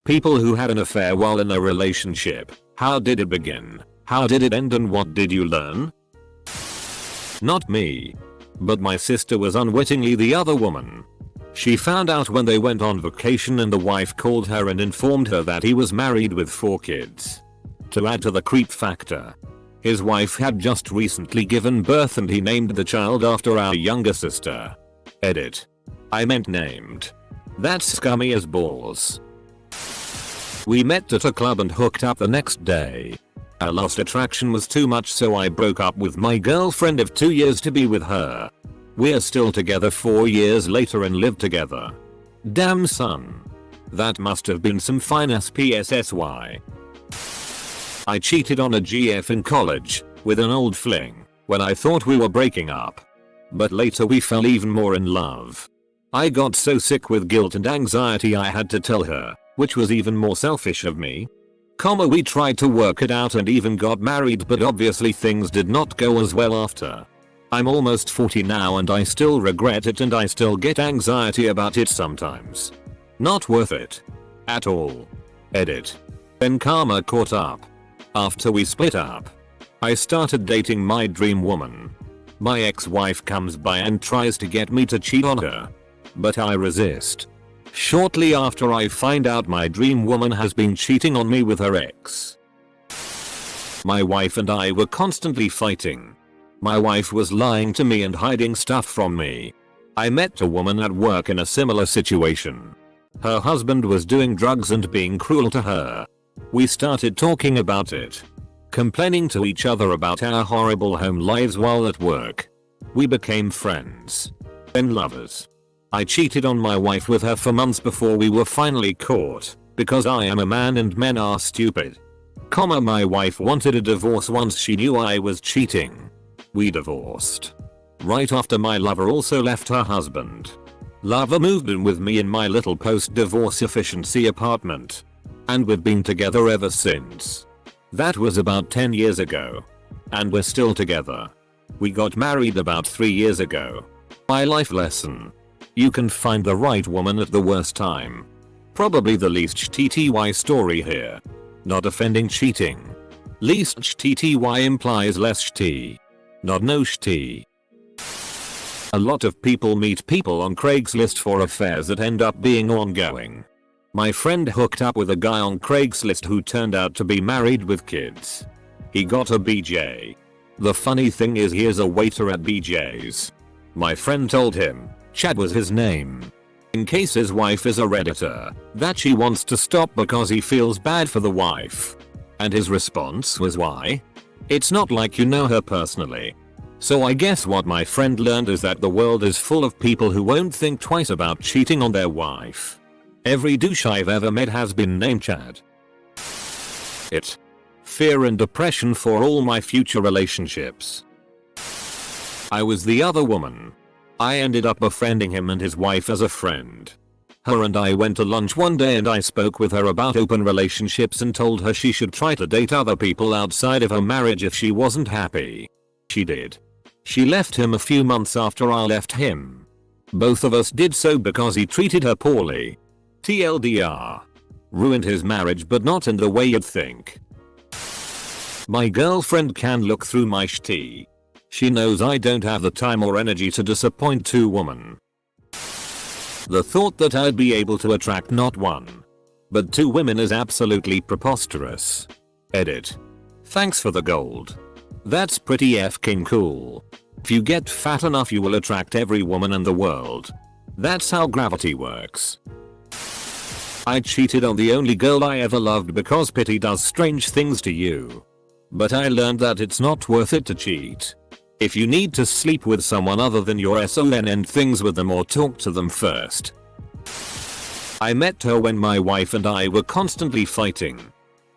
People who had an affair while in a relationship. How did it begin? How did it end and what did you learn? Not me. But my sister was unwittingly the other woman. She found out when they went on vacation and the wife called her and informed her that he was married with 4 kids. To add to the creep factor, his wife had just recently given birth and he named the child after our younger sister. Edit. I meant named. That's scummy as balls. We met at a club and hooked up the next day. Our lost attraction was too much, so I broke up with my girlfriend of 2 years to be with her. We're still together 4 years later and live together. Damn son. That must have been some fine SPSSY. I cheated on a GF in college with an old fling when I thought we were breaking up. But later we fell even more in love. I got so sick with guilt and anxiety I had to tell her, which was even more selfish of me. We tried to work it out and even got married, but obviously things did not go as well after. I'm almost 40 now and I still regret it and I still get anxiety about it sometimes. Not worth it. At all. Edit. Then karma caught up. After we split up, I started dating my dream woman. My ex-wife comes by and tries to get me to cheat on her. But I resist. Shortly after I find out my dream woman has been cheating on me with her ex. My wife and I were constantly fighting. My wife was lying to me and hiding stuff from me. I met a woman at work in a similar situation. Her husband was doing drugs and being cruel to her. We started talking about it. Complaining to each other about our horrible home lives while at work. We became friends. Then lovers. I cheated on my wife with her for months before we were finally caught, because I am a man and men are stupid. My wife wanted a divorce once she knew I was cheating. We divorced. Right after my lover also left her husband. Lover moved in with me in my little post-divorce efficiency apartment. And we've been together ever since. That was about 10 years ago. And we're still together. We got married about 3 years ago. My life lesson. You can find the right woman at the worst time. Probably the least TTY story here. Not offending cheating. Least TTY implies less T. Not no ht. A lot of people meet people on Craigslist for affairs that end up being ongoing. My friend hooked up with a guy on Craigslist who turned out to be married with kids. He got a BJ. The funny thing is he is a waiter at BJ's. My friend told him, Chad was his name, in case his wife is a Redditor, that she wants to stop because he feels bad for the wife. And his response was, why? It's not like you know her personally. So I guess what my friend learned is that the world is full of people who won't think twice about cheating on their wife. Every douche I've ever met has been named Chad. Fear and depression for all my future relationships. I was the other woman. I ended up befriending him and his wife as a friend. Her and I went to lunch one day and I spoke with her about open relationships and told her she should try to date other people outside of her marriage if she wasn't happy. She did. She left him a few months after I left him. Both of us did so because he treated her poorly. TLDR. Ruined his marriage, but not in the way you'd think. My girlfriend can look through my shit. She knows I don't have the time or energy to disappoint 2 women. The thought that I'd be able to attract not 1, but 2 women is absolutely preposterous. Edit. Thanks for the gold. That's pretty fking cool. If you get fat enough you will attract every woman in the world. That's how gravity works. I cheated on the only girl I ever loved because pity does strange things to you. But I learned that it's not worth it to cheat. If you need to sleep with someone other than your SO, then end things with them or talk to them first. I met her when my wife and I were constantly fighting.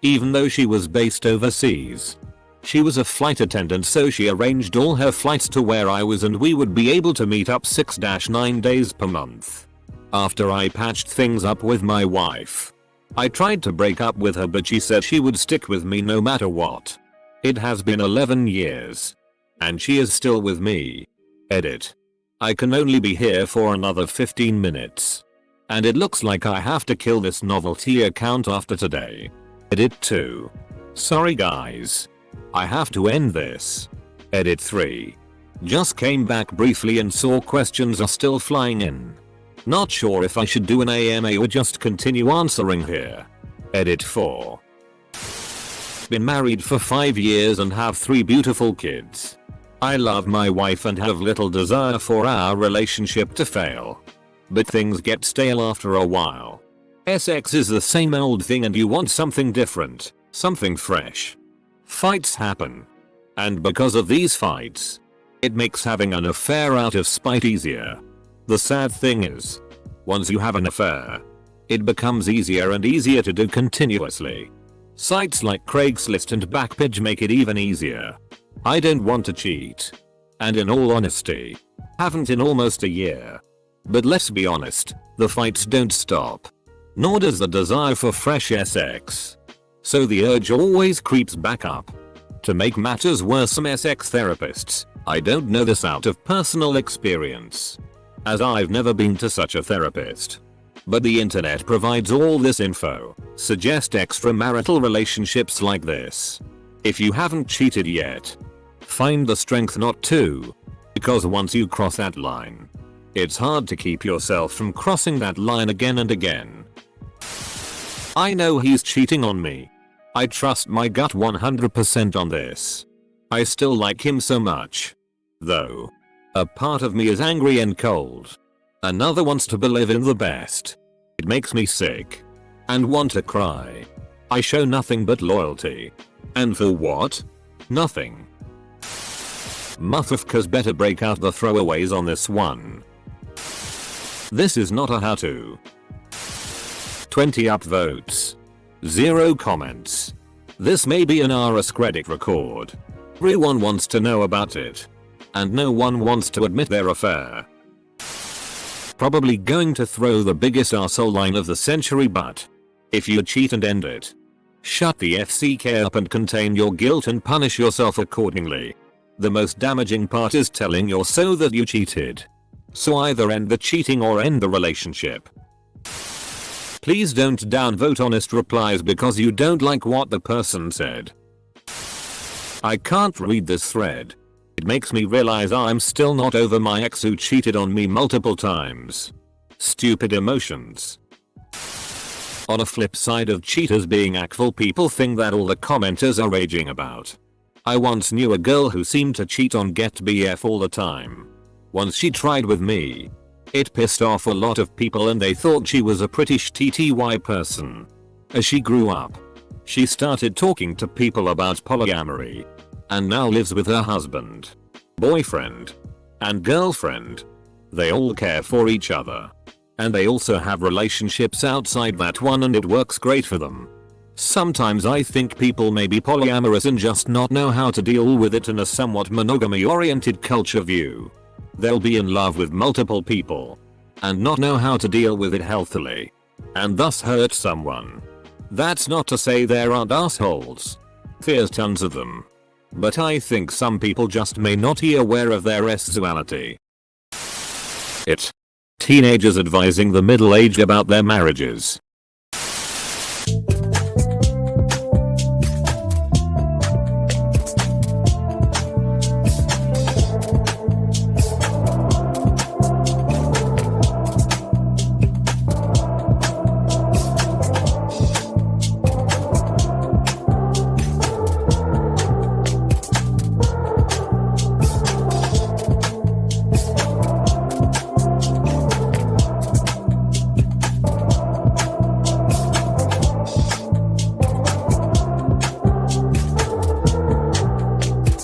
Even though she was based overseas. She was a flight attendant, so she arranged all her flights to where I was and we would be able to meet up 6-9 days per month. After I patched things up with my wife, I tried to break up with her, but she said she would stick with me no matter what. It has been 11 years. And she is still with me. Edit. I can only be here for another 15 minutes. And it looks like I have to kill this novelty account after today. Edit 2. Sorry guys. I have to end this. Edit 3. Just came back briefly and saw questions are still flying in. Not sure if I should do an AMA or just continue answering here. Edit 4. Been married for 5 years and have 3 beautiful kids. I love my wife and have little desire for our relationship to fail. But things get stale after a while. Sex is the same old thing and you want something different, something fresh. Fights happen. And because of these fights, it makes having an affair out of spite easier. The sad thing is, once you have an affair, it becomes easier and easier to do continuously. Sites like Craigslist and Backpage make it even easier. I don't want to cheat. And in all honesty, haven't in almost a year. But let's be honest, the fights don't stop. Nor does the desire for fresh sex. So the urge always creeps back up. To make matters worse, some sex therapists, I don't know this out of personal experience, as I've never been to such a therapist. But the internet provides all this info, suggest extramarital relationships like this. If you haven't cheated yet, find the strength not to. Because once you cross that line, it's hard to keep yourself from crossing that line again and again. I know he's cheating on me. I trust my gut 100% on this. I still like him so much. Though. A part of me is angry and cold. Another wants to believe in the best. It makes me sick. And want to cry. I show nothing but loyalty. And for what? Nothing. Motherfuckers better break out the throwaways on this one. This is not a how-to. 20 upvotes. 0 comments. This may be an RS credit record. Everyone wants to know about it. And no one wants to admit their affair. Probably going to throw the biggest arsehole line of the century, but if you cheat and end it, shut the FCK up and contain your guilt and punish yourself accordingly. The most damaging part is telling your soul that you cheated. So either end the cheating or end the relationship. Please don't downvote honest replies because you don't like what the person said. I can't read this thread. It makes me realize I'm still not over my ex who cheated on me multiple times. Stupid emotions. On a flip side of cheaters being actual people thing that all the commenters are raging about. I once knew a girl who seemed to cheat on Get BF all the time. Once she tried with me. It pissed off a lot of people and they thought she was a pretty TTY person. As she grew up, she started talking to people about polyamory. And now lives with her husband, boyfriend, and girlfriend. They all care for each other. And they also have relationships outside that one and it works great for them. Sometimes I think people may be polyamorous and just not know how to deal with it in a somewhat monogamy oriented culture view. They'll be in love with multiple people and not know how to deal with it healthily and thus hurt someone. That's not to say there aren't assholes. There's tons of them. But I think some people just may not be aware of their sexuality. Teenagers advising the middle-aged about their marriages.